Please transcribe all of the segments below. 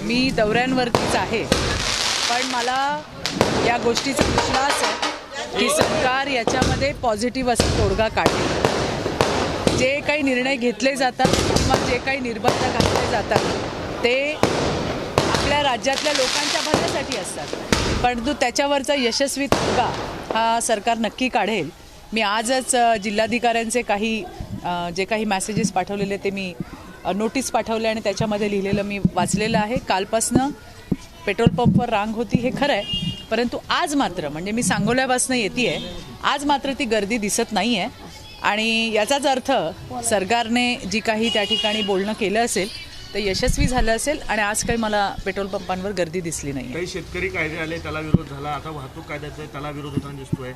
मी दौऱ्यांवरतीच आहे, पण मला या गोष्टीचा विश्वास आहे की सरकार याच्यामध्ये पॉझिटिव्ह असा तोडगा काढेल. जे काही निर्णय घेतले जातात किंवा जे काही निर्बंध घातले जातात ते आपल्या राज्यातल्या लोकांच्या भल्यासाठी असतात, परंतु त्याच्यावरचा यशस्वी तोडगा हा सरकार नक्की काढेल. मी आजच जिल्हाधिकाऱ्यांचे जे काही मेसेजेस पाठवलेले ते मी नोटीस पाठवले आणि त्याच्यामध्ये लिहिलेलं मी वाचलेलं आहे. कालपासनं पेट्रोल पंपवर रांग होती हे खरं आहे, परंतु आज मात्र म्हणजे मी सांगोल्यापासून येते आहे, आज मात्र ती गर्दी दिसत नाही आहे. आणि याचाच अर्थ सरकारने जी काही त्या ठिकाणी बोलणं केलं असेल ते यशस्वी झालं असेल आणि आज काही मला पेट्रोल पंपांवर गर्दी दिसली नाही. काही शेतकरी कायदे आले त्याला विरोध झाला, आता वाहतूक कायद्याचा त्याला विरोध होताना दिसतोय.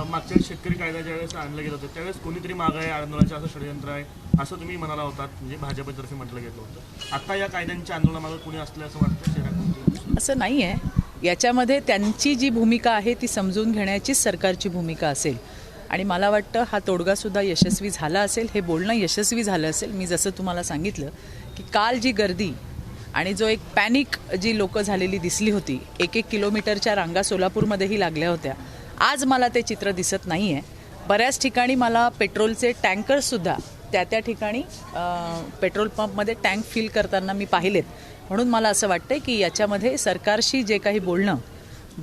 मागच्या शेतकरी कायदा ज्यावेळेस आणलं गेलं होतं त्यावेळेस कोणीतरी मागं आहे, आंदोलनाचं असं षडयंत्र आहे असं तुम्ही म्हणाला होतात, म्हणजे भाजपतर्फे म्हटलं गेलं होतं. आता या कायद्यांच्या आंदोलनामागे कोणी असलं असं वाटतं? असं नाही आहे. याच्यामध्ये त्यांची जी भूमिका आहे ती समजून घेण्याचीच सरकारची भूमिका असेल आणि मला वाटतं हा तोडगासुद्धा यशस्वी झाला असेल, हे बोलणं यशस्वी झालं असेल. मी जसं तुम्हाला सांगितलं की काल जी गर्दी आणि जो एक पॅनिक जी लोकं झालेली दिसली होती, 1-1 किलोमीटरच्या रांगा सोलापूरमध्येही लागल्या होत्या, आज मला ते चित्र दिसत नाही आहे. बऱ्याच ठिकाणी मला पेट्रोलचे टँकर्ससुद्धा त्या ठिकाणी पेट्रोल पंपमध्ये टँक फिल करताना मी पाहिलेत. म्हणून मला असं वाटतं की याच्यामध्ये सरकारशी जे काही बोलणं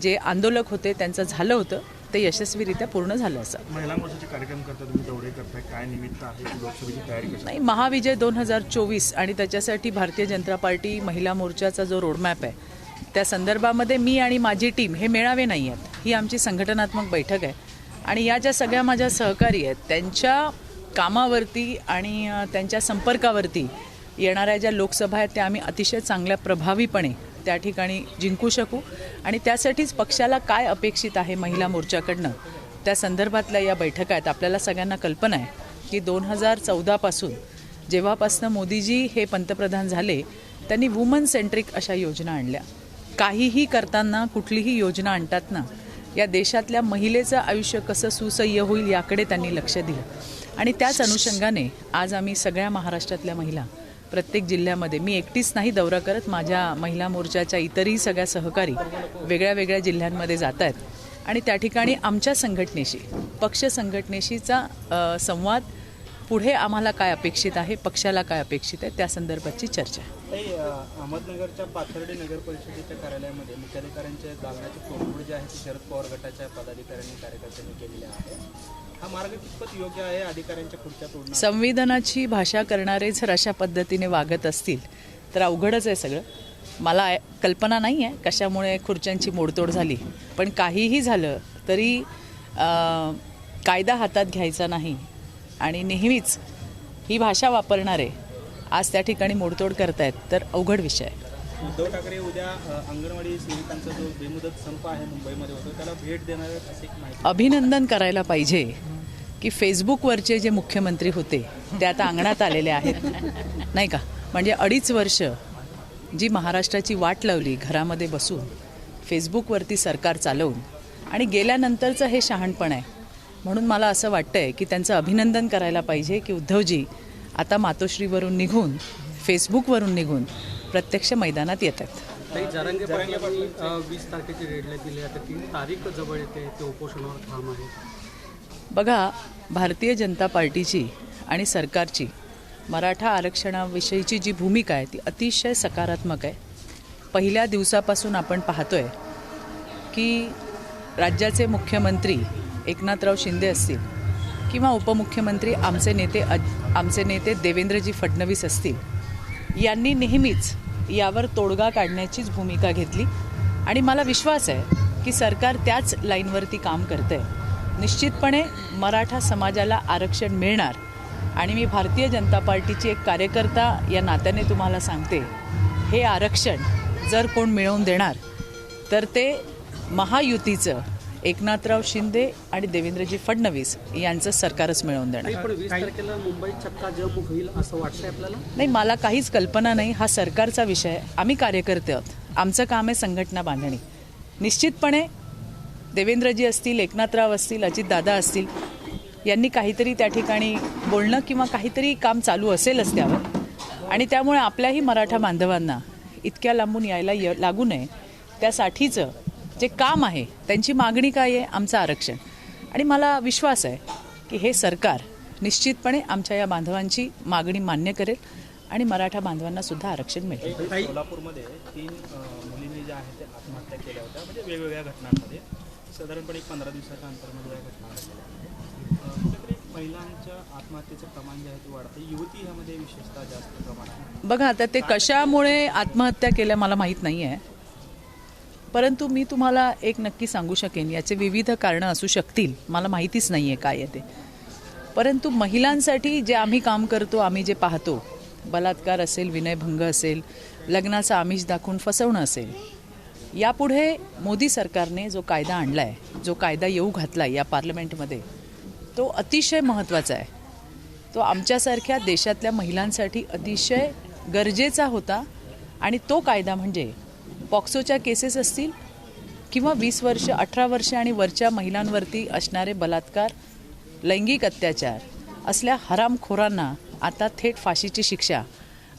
जे आंदोलक होते त्यांचं झालं होतं ते यशस्वीरित्या पूर्ण झालं असं. महिला मोर्चाचे कार्यक्रम करता तुम्ही दौरे करताय, काय निमित्त आहे, लोकसभेची तयारी कशी? नाही, महाविजय 2024 आणि त्याच्यासाठी भारतीय जनता पार्टी महिला मोर्चाचा जो रोडमॅप आहे त्या संदर्भामध्ये मी आणि माझी टीम हे मेळावे नाही आहेत, ही आमची संघटनात्मक बैठक आहे आणि या ज्या सगळ्या माझ्या सहकारी आहेत त्यांच्या कामावरती आणि त्यांच्या संपर्कावरती येणाऱ्या ज्या लोकसभा आहेत त्या आम्ही अतिशय चांगल्या प्रभावीपणे त्या ठिकाणी जिंकू शकू आणि त्यासाठीच पक्षाला काय अपेक्षित आहे महिला मोर्चाकडनं त्या संदर्भातल्या या बैठका आहेत. आपल्याला सगळ्यांना कल्पना आहे की 2014 जेव्हापासून मोदीजी हे पंतप्रधान झाले त्यांनी वुमन सेंट्रिक अशा योजना आणल्या. काहीही करताना कुठलीही योजना आणतात ना, या देशातल्या महिलेचं आयुष्य कसं सुसह्य होईल याकडे त्यांनी लक्ष दिलं आणि त्याच अनुषंगाने आज आम्ही सगळ्या महाराष्ट्रातल्या महिला प्रत्येक जिल्ह्यामध्ये, मी एकटीच नाही दौरा करत, माझ्या महिला मोर्चाच्या इतरही सगळ्या सहकारी वेगळ्या वेगळ्या जिल्ह्यांमध्ये जात आहेत आणि त्या ठिकाणी आमच्या संघटनेशी, पक्ष संघटनेशीचा संवाद, पुढे आम्हाला काय अपेक्षित आहे, पक्षाला काय अपेक्षित आहे त्या संदर्भातची चर्चा. अहमदनगरच्या पाथर्डी नगर परिषदेच्या कार्यालयामध्ये मुख्याधिकाऱ्यांच्या दालनाची तोडफोड जी आहे ती शरद पवार गटाच्या पदाधिकाऱ्यांनी कार्यकर्त्यांनी केलेली आहे. हा मार्ग कितपत योग्य आहे? अधिकाऱ्यांच्या खुर्च्या तोडणं, संविधानाची भाषा करणारे जर अशा पद्धतीने वागत असतील तर अवघडच आहे सगळं. मला कल्पना नाही आहे कशामुळे खुर्च्यांची मोडतोड झाली, पण काहीही झालं तरी कायदा हातात घ्यायचा नाही आणि नेहमीच ही भाषा वापरणारे आज त्या ठिकाणी मोडतोड करतायत तर अवघड विषय आहे. उद्धव ठाकरे उद्या अंगणवाडी सेविकांचा जो बेमुदत संप आहे मुंबईमध्ये होतो त्याला भेट देणार अशी माहिती. अभिनंदन करायला पाहिजे की फेसबुकवरचे जे मुख्यमंत्री होते ते आता अंगणात आलेले आहेत, नाही का? म्हणजे 2.5 वर्ष जी महाराष्ट्राची वाट लावली घरामध्ये बसून फेसबुकवरती सरकार चालवून आणि गेल्यानंतरचं हे शहाणपण आहे. म्हणून मला असं वाटतंय की त्यांचं अभिनंदन करायला पाहिजे की उद्धवजी आता मातोश्रीवरून निघून, फेसबुकवरून निघून प्रत्यक्ष मैदानात येतात. जरांगे पाटलांनी 20 तारखेची डेडलाईन दिली, आता 3 तारीख जवळ येते, ते उपोषणावर ठाम आहे. बघा, भारतीय जनता पार्टीची आणि सरकारची मराठा आरक्षणाविषयीची जी भूमिका आहे ती अतिशय सकारात्मक आहे. पहिल्या दिवसापासून आपण पाहतोय की राज्याचे मुख्यमंत्री एकनाथराव शिंदे असतील किंवा उपमुख्यमंत्री आमचे नेते देवेंद्रजी फडणवीस असतील, यांनी नेहमीच यावर तोडगा काढण्याचीच भूमिका घेतली आणि मला विश्वास आहे की सरकार त्याच लाईनवरती काम करतंय. निश्चितपणे मराठा समाजाला आरक्षण मिळणार आणि मी भारतीय जनता पार्टीची एक कार्यकर्ता या नात्याने तुम्हाला सांगते, हे आरक्षण जर कोण मिळवून देणार तर ते महायुतीचं एकनाथराव शिंदे आणि देवेंद्रजी फडणवीस यांचं सरकारच मिळवून देणार. पण 20 तारखेला मुंबई चक्काजाम होईल असं वाटतंय आपल्याला? नाही, मला काहीच कल्पना नाही. हा सरकारचा विषय आहे. आम्ही कार्यकर्ते आहोत, आमचं काम आहे संघटना बांधणी. निश्चितपणे देवेंद्रजी असतील, एकनाथराव असतील, अजितदादा असतील, यांनी काहीतरी त्या ठिकाणी बोलणं किंवा काहीतरी काम चालू असेलच त्यावर आणि त्यामुळे आपल्याही मराठा बांधवांना इतक्या लांबून यायला लागू नये त्यासाठीचं जे काम आहे, त्यांची मागणी काय आहे? आमचं आरक्षण. आणि मला विश्वास आहे की हे सरकार निश्चितपणे आमच्या या बांधवांची मागणी मान्य करेल आणि मराठा बांधवांना सुद्धा आरक्षण मिळेल. सोलापूरमध्ये 3 मुलींनी ज्या आहेत ते आत्महत्या केल्या होत्या, म्हणजे वेगवेगळ्या घटनांमध्ये साधारणपणे 15 दिवसाच्या अंतरामध्ये या घटना घडलेल्या. कुठेतरी महिलांच्या आत्महत्येचं प्रमाण जे आहे ते वाढतं, युवती ह्यामध्ये विशेषतः जास्त प्रमाणात. बघा आता ते कशामुळे आत्महत्या केल्या मला माहीत नाही आहे, परंतु मी तुम्हाला एक नक्की सांगू शकेन, याचे विविध कारणं असू शकतील, मला माहितीच नाही आहे काय आहे ते. परंतु महिलांसाठी जे आम्ही काम करतो, आम्ही जे पाहतो, बलात्कार असेल, विनयभंग असेल, लग्नाचं आमिष दाखवून फसवणं असेल, यापुढे मोदी सरकारने जो कायदा आणला आहे, जो कायदा येऊ घातला आहे या पार्लमेंटमध्ये, तो अतिशय महत्त्वाचा आहे. तो आमच्यासारख्या देशातल्या महिलांसाठी अतिशय गरजेचा होता. आणि तो कायदा म्हणजे पॉक्सोच्या केसेस असतील किंवा 20 वर्ष 18 वर्ष आणि वरच्या महिलांवरती असणारे बलात्कार, लैंगिक अत्याचार असल्या हरामखोरांना आता थेट फाशीची शिक्षा.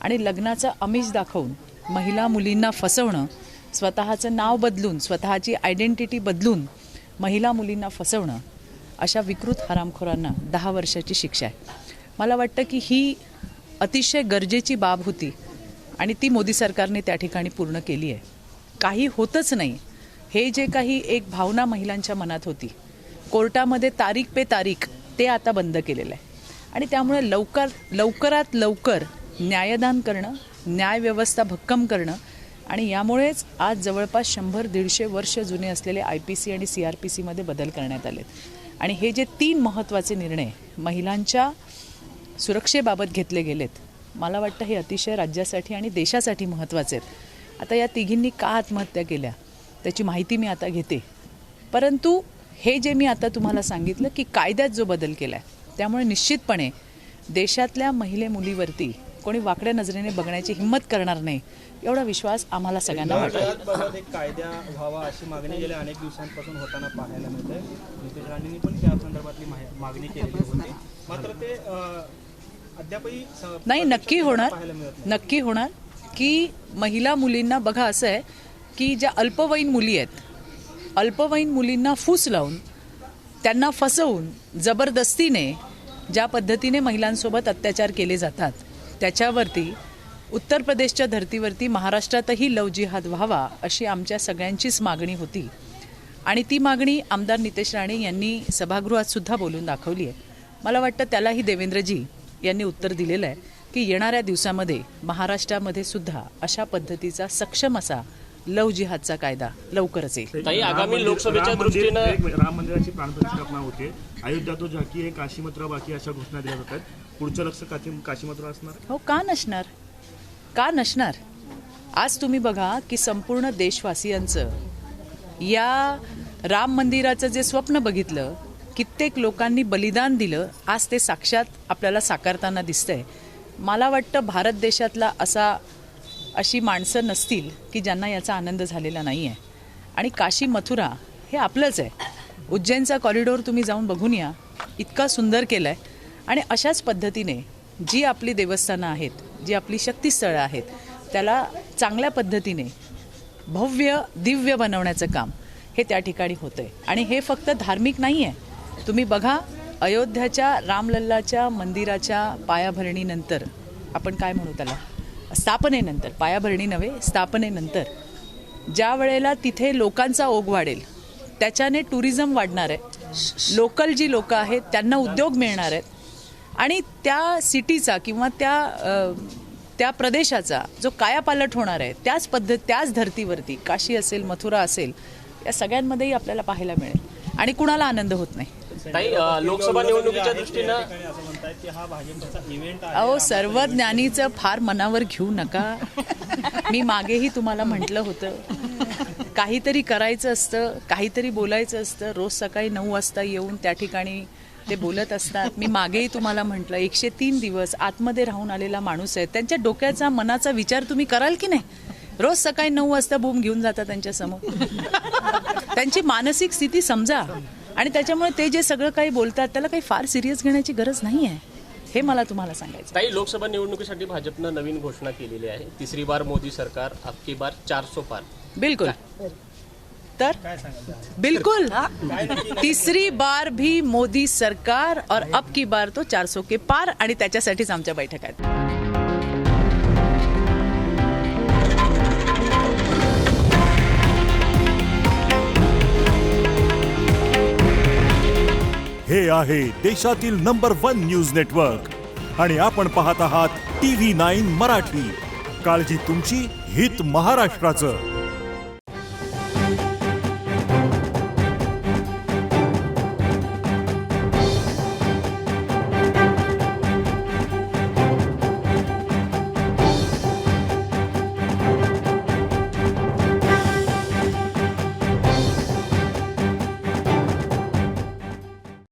आणि लग्नाचं आमिष दाखवून महिला मुलींना फसवणं, स्वतःचं नाव बदलून, स्वतःची आयडेंटिटी बदलून महिला मुलींना फसवणं, अशा विकृत हरामखोरांना 10 वर्षाची शिक्षा आहे. मला वाटतं की ही अतिशय गरजेची बाब होती आणि ती मोदी सरकारने त्या ठिकाणी पूर्ण केली आहे. काही होतच नाही हे जे काही एक भावना महिलांच्या मनात होती, कोर्टामध्ये तारीख पे तारीख, ते आता बंद केलेलं आहे. आणि त्यामुळे लवकरात लवकर न्यायदान करणं, न्यायव्यवस्था भक्कम करणं, आणि यामुळेच आज जवळपास 100-150 वर्ष जुने असलेले IPC आणि CRPCमध्ये बदल करण्यात आलेत. आणि हे जे 3 महत्त्वाचे निर्णय महिलांच्या सुरक्षेबाबत घेतले गेलेत, मला वाटतं हे अतिशय राज्यासाठी आणि देशासाठी महत्त्वाचे आहेत. आता या तिघींनी का आत्महत्या केल्या त्याची माहिती मी आता घेते. परंतु हे जे मी आता तुम्हाला सांगितलं की कायद्यात जो बदल केला आहे, त्यामुळे निश्चितपणे देशातल्या मुलीवरती कोणी वाकड्या नजरेने बघण्याची हिंमत करणार नाही, एवढा विश्वास आम्हाला सगळ्यांना वाटतो. याबाबत एक कायदा व्हावा अशी मागणी गेल्या अनेक दिवसांपासून होताना पाहायला मिळते. नितेश राणेंनी पण त्या संदर्भातली मागणी केलेली होती, मात्र ते अद्यापही नाही, नक्की होणार, पाहायला मिळत नाही. नक्की होणार की महिला मुलींना बघा, असं आहे की ज्या अल्पवयीन मुली आहेत, अल्पवयीन मुलींना फूस लावून, त्यांना फसवून, जबरदस्तीने ज्या पद्धतीने महिलांसोबत अत्याचार केले जातात, त्याच्यावरती उत्तर प्रदेशच्या धर्तीवरती महाराष्ट्रातही लव जिहाद व्हावा अशी आमच्या सगळ्यांचीच मागणी होती. आणि ती मागणी आमदार नितेश राणे यांनी सभागृहात सुद्धा बोलून दाखवली आहे. मला वाटतं त्यालाही देवेंद्रजी यांनी उत्तर दिलेलं आहे की येणाऱ्या दिवसामध्ये महाराष्ट्रामध्ये सुद्धा अशा पद्धतीचा सक्षम असा लव जिहादचा कायदा लवकरच येईल. आगामी लोकसभेच्या दृष्टीनं राम मंदिराची प्राणप्रतिष्ठापना होते, अयोध्या तो झाकी आहे, काशी मथुरा बाकी, अशा घोषणा दिल्या जातात. पुढचं लक्ष काशी मथुरा असणार? हो, का नसणार, का नसणार. आज तुम्ही बघा की संपूर्ण देशवासियांचं या राम मंदिराचं जे स्वप्न बघितलं, कित्येक लोकांनी बलिदान दिलं, आज ते साक्षात आपल्याला साकारताना दिसतंय. मला वाटतं भारत देशातला अशी माणसं नसतील की ज्यांना याचा आनंद झालेला नाही आहे. आणि काशी मथुरा हे आपलंच आहे. उज्जैनचा कॉरिडॉर तुम्ही जाऊन बघून या, इतका सुंदर केला आहे. आणि अशाच पद्धतीने जी आपली देवस्थानं आहेत, जी आपली शक्तिस्थळं आहेत, त्याला चांगल्या पद्धतीने भव्य दिव्य बनवण्याचं काम हे त्या ठिकाणी होतं आहे. आणि हे फक्त धार्मिक नाही आहे. तुम्ही बघा, अयोध्याच्या रामलल्लाच्या मंदिराच्या पायाभरणीनंतर, आपण काय म्हणू त्याला, स्थापनेनंतर, पायाभरणी नव्हे, स्थापनेनंतर ज्या वेळेला तिथे लोकांचा ओघ वाढेल, त्याच्याने टुरिझम वाढणार आहे, लोकल जी लोकं आहेत त्यांना उद्योग मिळणार आहेत, आणि त्या सिटीचा किंवा त्या प्रदेशाचा जो कायापालट होणार आहे, त्याच धर्तीवरती काशी असेल, मथुरा असेल, या सगळ्यांमध्येही आपल्याला पाहायला मिळेल. आणि कुणाला आनंद होत नाही. लोकसभा निवडणुकीच्या दृष्टीनं असं म्हणतात की हा भाजपचा इव्हेंट आहे. अहो, सर्व ज्ञानीचं फार मनावर घेऊ नका. मी मागेही तुम्हाला म्हटलं होतं, काहीतरी करायचं असतं, काहीतरी बोलायचं असतं. रोज सकाळी 9 वाजता येऊन त्या ठिकाणी ते बोलत असतात. मी मागेही तुम्हाला म्हटलं, 103 दिवस आतमध्ये राहून आलेला माणूस आहे, त्यांच्या डोक्याचा मनाचा विचार तुम्ही कराल की नाही? रोज सकाळी 9 वाजता बूम घेऊन जाता त्यांच्यासमोर. त्यांची मानसिक स्थिती समजा. आणि त्याच्यामुळे ते जे सगळं काही बोलतात त्याला काही फार सिरियस घेण्याची गरज नाही आहे. हे मला तुम्हाला सांगायचं. काही लोकसभा निवडणुकीसाठी भाजपनं नवीन घोषणा केलेली आहे. तिसरी बार मोदी सरकार, अबकी बार 400 पार. बिलकुल. तर बिल्कुल तीसरी बार भी मोदी सरकार और अब की बार तो 400 के पार, आणि त्याच्यासाठीच आमच्या बैठक आहेत. हे आहे देशातील नंबर 1 न्यूज नेटवर्क आणि आपण पाहत आहात TV9 मराठी. काळजी तुमची, हित महाराष्ट्राचं.